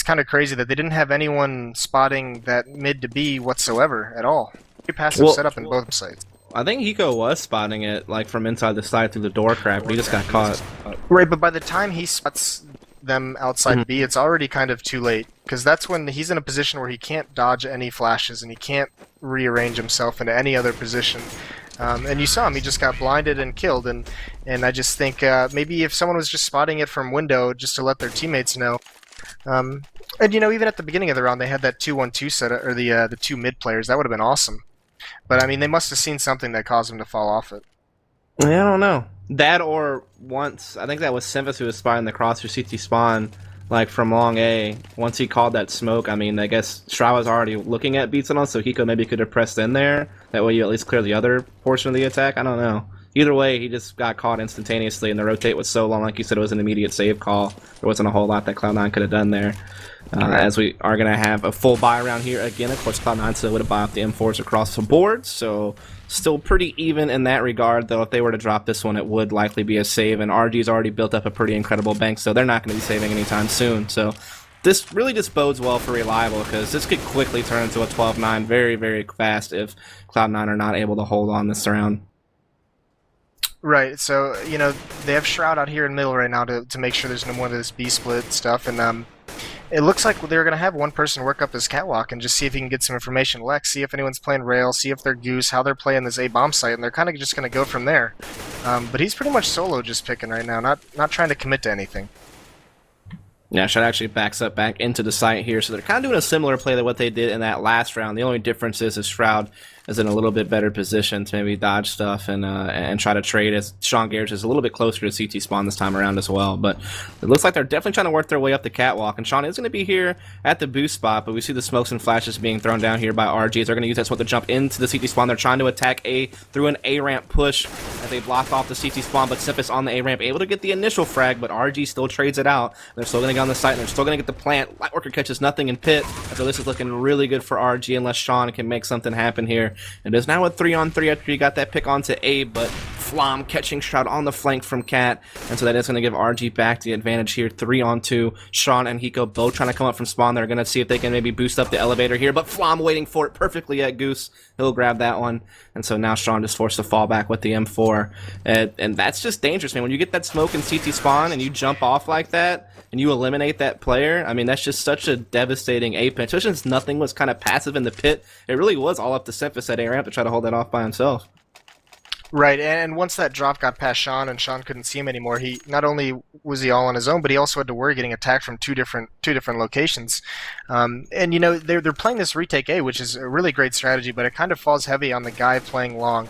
kind of crazy that they didn't have anyone spotting that mid to B whatsoever at all. Pretty passive setup in both sites. I think Hiko was spotting it like from inside the side through the door crack, but he just got caught. Right, but by the time he spots them outside B, it's already kind of too late, because that's when he's in a position where he can't dodge any flashes and he can't rearrange himself into any other position. And you saw him; he just got blinded and killed. And I just think maybe if someone was just spotting it from window, just to let their teammates know. And even at the beginning of the round, they had that 2-1-2 set, or the 2 mid players. That would have been awesome. But I mean, they must have seen something that caused them to fall off it. I don't know. That, or once, I think that was Simphus who was spotting the cross through CT spawn, like from long A. Once he called that smoke, I mean, I guess Shroud was already looking at beats and all, so Hiko maybe could have pressed in there. That way you at least clear the other portion of the attack. I don't know. Either way, he just got caught instantaneously, and the rotate was so long, like you said, it was an immediate save call. There wasn't a whole lot that Cloud9 could have done there. As we are going to have a full buy around here again. Of course, Cloud9 still would have bought off the M4s across the board, so still pretty even in that regard, though if they were to drop this one, it would likely be a save, and RG's already built up a pretty incredible bank, so they're not going to be saving anytime soon. So this really just bodes well for Reliable, because this could quickly turn into a 12-9 very, very fast if Cloud9 are not able to hold on this round. Right, so, they have Shroud out here in the middle right now to make sure there's no more of this B-split stuff, and it looks like they're going to have one person work up this catwalk and just see if he can get some information. Lex, see if anyone's playing rail, see if they're goose, how they're playing this A-bomb site, and they're kind of just going to go from there. But he's pretty much solo just picking right now, not trying to commit to anything. Yeah, Shroud actually backs up back into the site here, so they're kind of doing a similar play to what they did in that last round. The only difference is Shroud is in a little bit better position to maybe dodge stuff and try to trade, as Sean Garrett is a little bit closer to CT spawn this time around as well. But it looks like they're definitely trying to work their way up the catwalk, and Sean is going to be here at the boost spot, but we see the smokes and flashes being thrown down here by RGs. They're going to use that smoke to jump into the CT spawn. They're trying to attack A through an A ramp push as they block off the CT spawn, but Simphus on the A ramp able to get the initial frag, but RG still trades it out. They're still going to get on the site, and they're still going to get the plant. Lightworker catches nothing in pit, so this is looking really good for RG unless Sean can make something happen here. It is now a 3-on-3 after you got that pick onto A, but Flom catching Shroud on the flank from Cat, and so that is going to give RG back the advantage here. 3-on-2. Sean and Hiko both trying to come up from spawn. They're going to see if they can maybe boost up the elevator here, but Flom waiting for it perfectly at Goose. He'll grab that one, and so now Sean just forced to fall back with the M4, and that's just dangerous, man. When you get that smoke in CT spawn and you jump off like that, and you eliminate that player, I mean, that's just such a devastating A pinch. Especially since nothing was kind of passive in the pit. It really was all up to Symphysis at A ramp to try to hold that off by himself. Right, and once that drop got past Sean and Sean couldn't see him anymore, he not only was he all on his own, but he also had to worry getting attacked from two different locations. And you know they're playing this retake A, which is a really great strategy, but it kind of falls heavy on the guy playing long.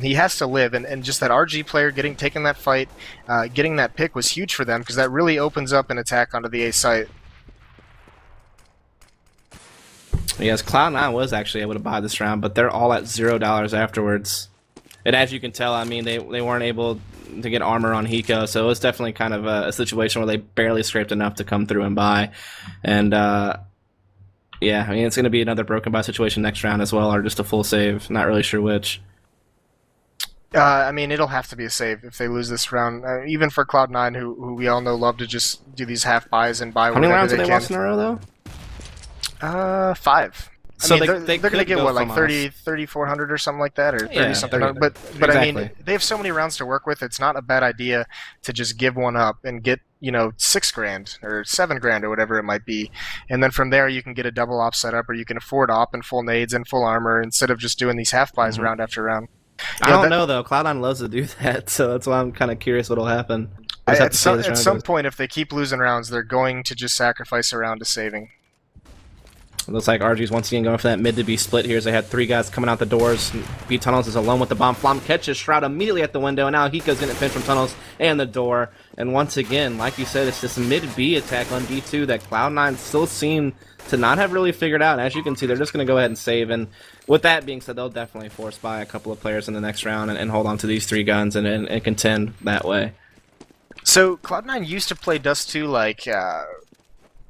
He has to live, and just that RG player taking that fight, getting that pick was huge for them because that really opens up an attack onto the A site. Yes, Cloud9 was actually able to buy this round, but they're all at $0 afterwards. And as you can tell, I mean, they weren't able to get armor on Hiko, so it was definitely kind of a situation where they barely scraped enough to come through and buy. And, yeah, I mean, it's going to be another broken buy situation next round as well, or just a full save. Not really sure which. I mean, it'll have to be a save if they lose this round. Even for Cloud9, who we all know love to just do these half buys and buy How many whatever rounds they have they can. lost in a row, though? 5. So I mean, they they're going to could get go what, like from 3,400 or something like that, or 30 Yeah, something. 30. But I Exactly. mean, they have so many rounds to work with. It's not a bad idea to just give one up and get, you know, $6,000 or $7,000 or whatever it might be, and then from there you can get a double op setup, or you can afford op and full nades and full armor instead of just doing these half buys round after round. I don't know, though. Cloud9 loves to do that, so that's why I'm kind of curious what'll happen. At some point, if they keep losing rounds, they're going to just sacrifice a round to saving. It looks like RG's once again going for that mid to B split here as they had 3 guys coming out the doors. B Tunnels is alone with the bomb. Flom catches Shroud immediately at the window, and now Hiko's getting pinned from Tunnels and the door. And once again, like you said, it's this mid B attack on D2 that Cloud9 still seem to not have really figured out. And as you can see, they're just going to go ahead and save. And with that being said, they'll definitely force by a couple of players in the next round and hold on to these 3 guns and contend that way. So Cloud9 used to play Dust 2 like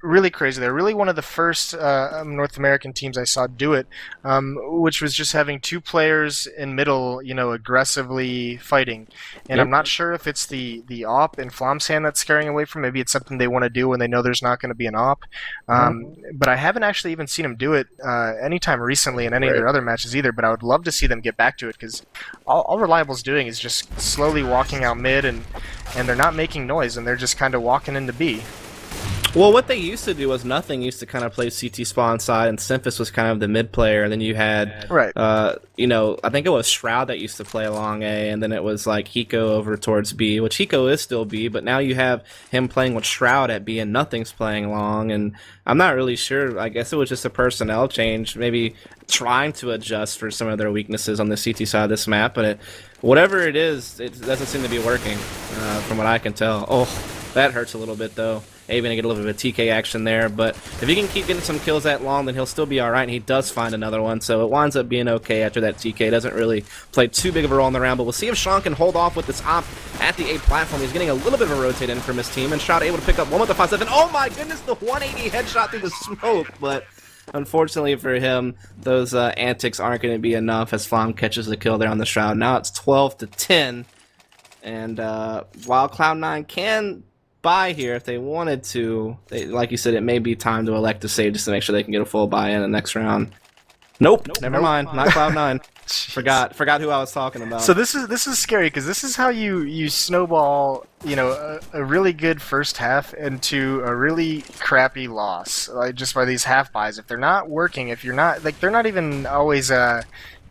really crazy. They're really one of the first North American teams I saw do it, which was just having 2 players in middle, you know, aggressively fighting. And Yep. I'm not sure if it's the op in Flom's hand that's scaring away from. Maybe it's something they want to do when they know there's not going to be an op. But I haven't actually even seen them do it anytime recently in any of their other matches either. But I would love to see them get back to it because all Reliable's doing is just slowly walking out mid, and they're not making noise, and they're just kind of walking into B. Well, what they used to do was Nothing used to kind of play CT spawn side, and Symphysis was kind of the mid player, and then you had, Right. you know, I think it was Shroud that used to play along A, and then it was like Hiko over towards B, which Hiko is still B, but now you have him playing with Shroud at B, and Nothing's playing long, and I'm not really sure. I guess it was just a personnel change, maybe trying to adjust for some of their weaknesses on the CT side of this map, but whatever it is, it doesn't seem to be working, from what I can tell. Oh, that hurts a little bit, though. Maybe gonna get a little bit of TK action there, but if he can keep getting some kills that long, then he'll still be alright, and he does find another one, so it winds up being okay after that TK. Doesn't really play too big of a role in the round, but we'll see if Sean can hold off with this op at the A platform. He's getting a little bit of a rotate in from his team, and Shroud able to pick up one with the 5-7. Oh my goodness, the 180 headshot through the smoke, but unfortunately for him, those antics aren't going to be enough as Flom catches the kill there on the Shroud. Now it's 12-10, and while Cloud9 can buy here if they wanted to, like you said, it may be time to elect to save just to make sure they can get a full buy in the next round. Nope. Never mind. Not Cloud9. Forgot who I was talking about. So this is scary because this is how you snowball, you know, a really good first half into a really crappy loss, like just by these half buys. If they're not working, if you're not like they're not even always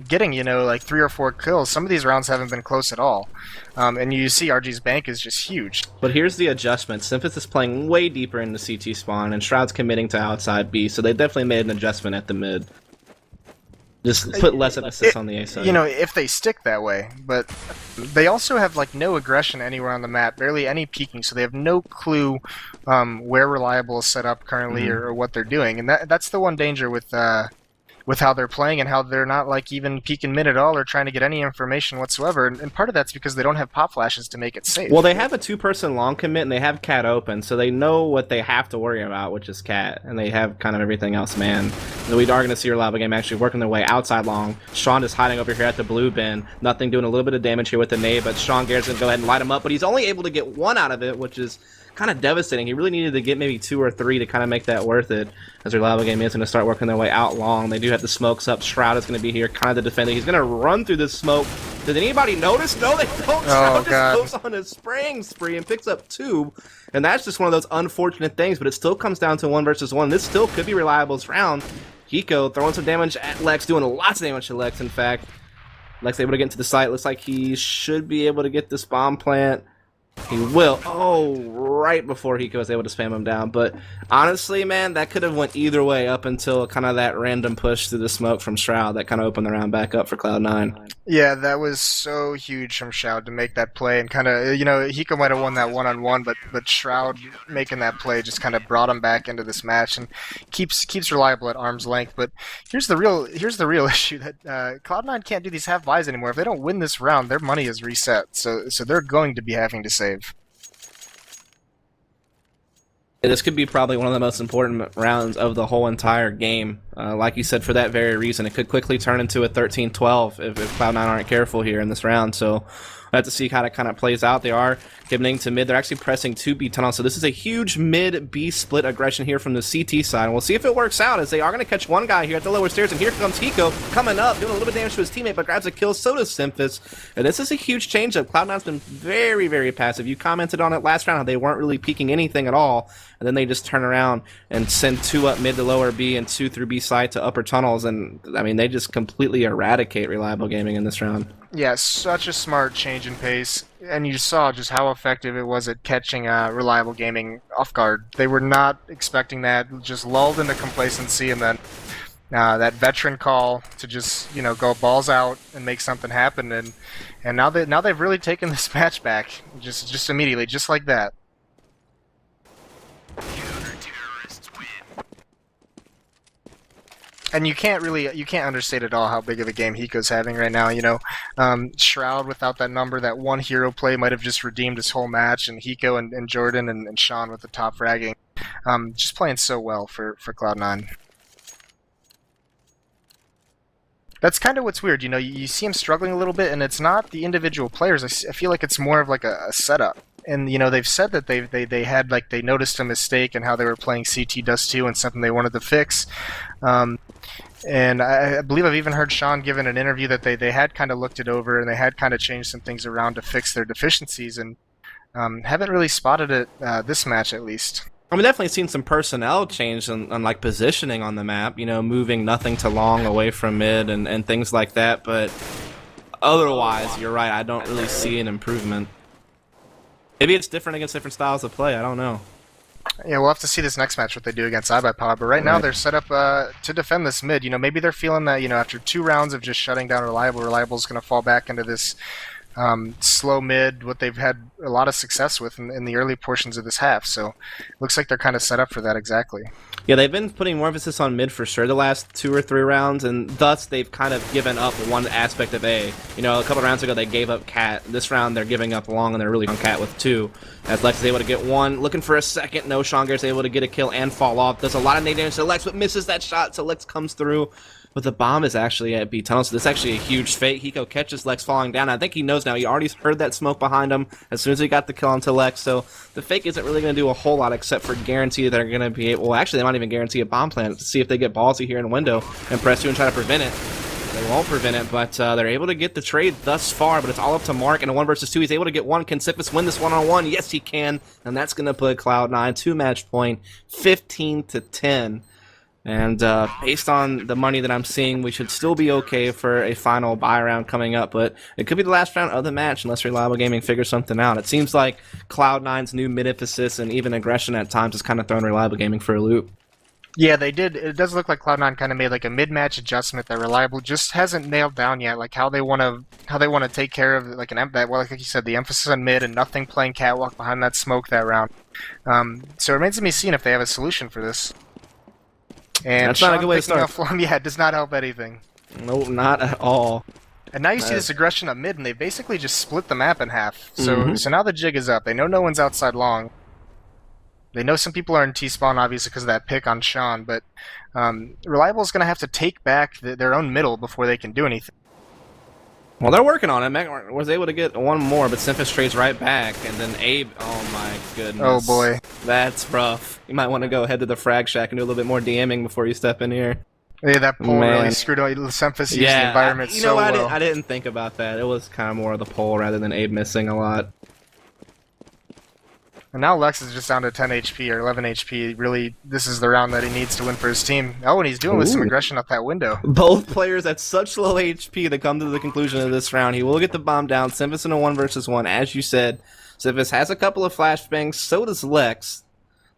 getting, you know, like 3 or 4 kills. Some of these rounds haven't been close at all, and you see RG's bank is just huge. But here's the adjustment. Symphysis is playing way deeper in the CT spawn, and Shroud's committing to outside B, so they definitely made an adjustment at the mid. Just put less emphasis on the A side. You know, if they stick that way, but they also have like no aggression anywhere on the map, barely any peeking, so they have no clue where Reliable is set up currently or what they're doing, and that's the one danger with with how they're playing and how they're not like even peeking mid at all or trying to get any information whatsoever. And part of that's because they don't have pop flashes to make it safe. Well, they have a 2-person long commit and they have Cat open, so they know what they have to worry about, which is Cat, and they have kind of everything else manned. So we are going to see Reliable Game actually working their way outside long. Sean is hiding over here at the blue bin. Nothing, doing a little bit of damage here with the nade, but Sean Garrett's going to go ahead and light him up, but he's only able to get 1 out of it, which is kind of devastating. He really needed to get maybe 2 or 3 to kind of make that worth it, as Reliable Game is going to start working their way out long. They do have the smokes up. Shroud is going to be here, kind of the defender. He's going to run through this smoke. Did anybody notice? No, they don't. Shroud just goes on a spraying spree and picks up 2, and that's just one of those unfortunate things, but it still comes down to 1 versus 1. This still could be Reliable's round. Hiko throwing some damage at Lex, doing lots of damage to Lex, in fact. Lex able to get into the site. Looks like he should be able to get this bomb plant. He will. Oh, right before Hiko was able to spam him down. But honestly, man, that could have went either way up until kind of that random push through the smoke from Shroud that kind of opened the round back up for Cloud9. Yeah, that was so huge from Shroud to make that play, and kind of, you know, Hiko might have won that one-on-one, but Shroud making that play just kind of brought him back into this match and keeps Reliable at arm's length. But here's the real issue that Cloud9 can't do these half buys anymore. If they don't win this round, their money is reset, so they're going to be having to save. This could be probably one of the most important rounds of the whole entire game. Like you said, for that very reason. It could quickly turn into a 13-12 if Cloud9 aren't careful here in this round. So we'll have to see how it kind of plays out. They are getting to mid. They're actually pressing 2 B tunnels. So this is a huge mid-B split aggression here from the CT side. And we'll see if it works out, as they are going to catch one guy here at the lower stairs. And here comes Hiko coming up, doing a little bit of damage to his teammate, but grabs a kill. So does Simphis. And this is a huge change-up. Cloud9's been very, very passive. You commented on it last round how they weren't really peeking anything at all. And then they just turn around and send 2 up mid to lower B and 2 through B side to upper tunnels. And, I mean, they just completely eradicate Reliable Gaming in this round. Yeah, such a smart change in pace. And you saw just how effective it was at catching Reliable Gaming off guard. They were not expecting that, just lulled into complacency, and then that veteran call to just, you know, go balls out and make something happen. And now they've really taken this match back, just immediately, just like that. And you can't understate at all how big of a game Hiko's having right now. You know, Shroud without that number, that one hero play might have just redeemed his whole match, and Hiko and Jordan and Sean with the top fragging, just playing so well for Cloud9. That's kind of what's weird. You know, you see him struggling a little bit, and it's not the individual players. I feel like it's more of like a setup. And you know, they've said that they had, like, they noticed a mistake in how they were playing CT Dust 2 and something they wanted to fix. And I believe I've even heard Sean give in an interview that they had kind of looked it over and they had kind of changed some things around to fix their deficiencies, and haven't really spotted it this match at least. I mean, definitely seen some personnel change on like positioning on the map, you know, moving nothing to long away from mid and things like that, but otherwise, you're right, I don't really see an improvement. Maybe it's different against different styles of play, I don't know. Yeah, we'll have to see this next match what they do against iBuyPower, but right now they're set up to defend this mid. You know, maybe they're feeling that, you know, after 2 rounds of just shutting down Reliable's going to fall back into this slow mid, what they've had a lot of success with in the early portions of this half. So looks like they're kind of set up for that exactly. Yeah, they've been putting more emphasis on mid for sure the last 2 or 3 rounds, and thus they've kind of given up one aspect of A. You know, a couple rounds ago they gave up Cat. This round they're giving up long, and they're really on Cat with 2. As Lex is able to get 1, looking for a second. No, Sean Garrett's able to get a kill and fall off. Does a lot of nade damage to Lex, but misses that shot, so Lex comes through. But the bomb is actually at B tunnel, so this is actually a huge fake. Hiko catches Lex falling down. I think he knows now. He already heard that smoke behind him as soon as he got the kill onto Lex, so the fake isn't really going to do a whole lot except for guarantee that they're going to be able... Well, actually, they might even guarantee a bomb plant to see if they get ballsy here in window and press 2 and try to prevent it. They won't prevent it, but they're able to get the trade thus far, but it's all up to Mark in a 1 versus 2. He's able to get 1. Can Simphis win this one-on-one? Yes, he can, and that's going to put Cloud9 2-match point, 15-10. And based on the money that I'm seeing, we should still be okay for a final buy round coming up. But it could be the last round of the match unless Reliable Gaming figures something out. It seems like Cloud9's new mid-emphasis and even aggression at times has kind of thrown Reliable Gaming for a loop. Yeah, they did. It does look like Cloud9 kind of made like a mid-match adjustment that Reliable just hasn't nailed down yet. Like how they want to take care of like like you said, the emphasis on mid and nothing playing catwalk behind that smoke that round. So it remains to be seen if they have a solution for this. And That's not a good Sean way to picking start. off Flum, yeah, it does not help anything. No, not at all. And now you see this aggression up mid, and they basically just split the map in half. Mm-hmm. So now the jig is up. They know no one's outside long. They know some people are in T-spawn, obviously, because of that pick on Sean, but Reliable is going to have to take back their own middle before they can do anything. Well, they're working on it. Mac was able to get one more, but Simphis trades right back, and then Abe, oh my goodness. Oh boy. That's rough. You might want to go head to the frag shack and do a little bit more DMing before you step in here. Yeah, that pole Man. really screwed up. Semphis used the environment you know, so well. I didn't think about that. It was kind of more of the pole rather than Abe missing a lot. And now Lex is just down to 10 HP or 11 HP. Really, this is the round that he needs to win for his team. Oh, and he's doing with some Ooh. aggression up that window. Both players at such low HP to come to the conclusion of this round. He will get the bomb down. Simphis in a 1 versus 1, as you said. Simphis has a couple of flashbangs, so does Lex.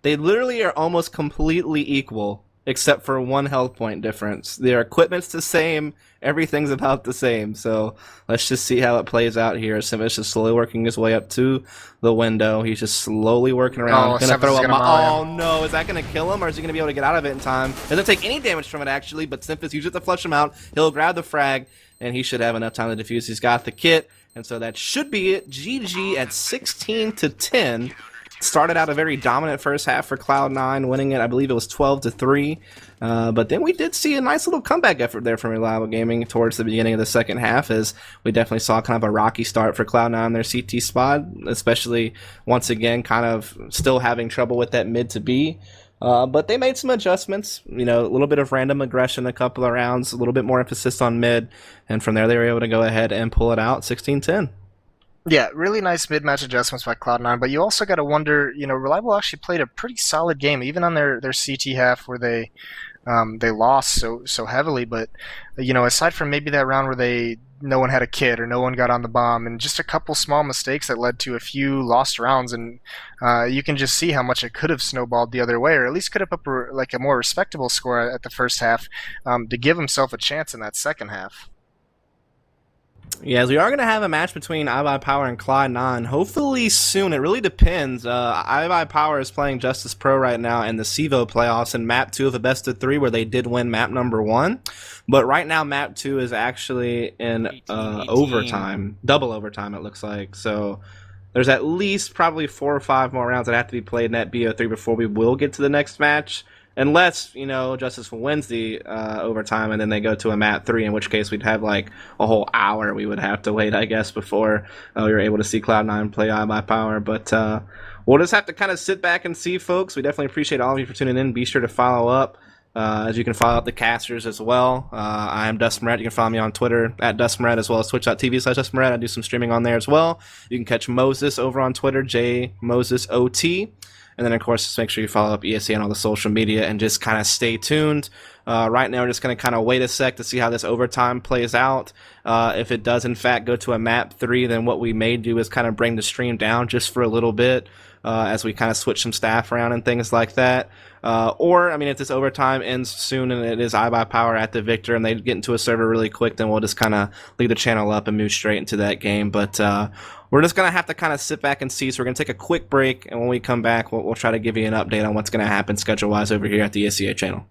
They literally are almost completely equal, except for 1 health point difference. Their equipment's the same, everything's about the same, so let's just see how it plays out here. Simphis is slowly working his way up to the window. He's just slowly working around. Oh, Gonna Simphis throw is a gonna maul him. Oh no, is that gonna kill him, or is he gonna be able to get out of it in time? Doesn't take any damage from it actually, but Simphis uses it to flush him out. He'll grab the frag, and he should have enough time to defuse. He's got the kit, and so that should be it. GG at 16-10. Started out a very dominant first half for Cloud9, winning it, I believe it was 12-3. But then we did see a nice little comeback effort there from Reliable Gaming towards the beginning of the second half, as we definitely saw kind of a rocky start for Cloud9 in their CT spot, especially once again kind of still having trouble with that mid to B. But they made some adjustments, you know, a little bit of random aggression a couple of rounds, a little bit more emphasis on mid, and from there they were able to go ahead and pull it out 16-10. Yeah, really nice mid-match adjustments by Cloud9, but you also got to wonder, you know, Reliable actually played a pretty solid game, even on their CT half where they lost so heavily. But you know, aside from maybe that round where no one had a kit or no one got on the bomb, and just a couple small mistakes that led to a few lost rounds, and you can just see how much it could have snowballed the other way, or at least could have put like a more respectable score at the first half to give himself a chance in that second half. Yeah, as we are going to have a match between iBuyPower and Cloud9, hopefully soon. It really depends. iBuyPower is playing Justice Pro right now in the CEVO playoffs in Map 2 of a best of 3, where they did win Map number 1. But right now, Map 2 is actually in overtime. Double overtime, it looks like. So there's at least probably 4 or 5 more rounds that have to be played in that BO3 before we will get to the next match. Unless, you know, Justice wins the overtime and then they go to a Map 3, in which case we'd have like a whole hour we would have to wait, I guess, before we were able to see Cloud9 play iBuyPower. But we'll just have to kind of sit back and see, folks. We definitely appreciate all of you for tuning in. Be sure to follow up, as you can follow up the casters as well. I am Dustin Moret. You can follow me on Twitter at Dustin Moret, as well as twitch.tv/Dustin Moret. I do some streaming on there as well. You can catch Moses over on Twitter, JMosesOT. And then, of course, just make sure you follow up ESEA on all the social media and just kind of stay tuned. Right now, we're just going to kind of wait a sec to see how this overtime plays out. If it does, in fact, go to a Map 3, then what we may do is kind of bring the stream down just for a little bit as we kind of switch some staff around and things like that. Or, I mean, if this overtime ends soon and it is iBuyPower at the victor and they get into a server really quick, then we'll just kind of leave the channel up and move straight into that game. But we're just going to have to kind of sit back and see. So we're going to take a quick break, and when we come back, we'll try to give you an update on what's going to happen schedule-wise over here at the ESEA channel.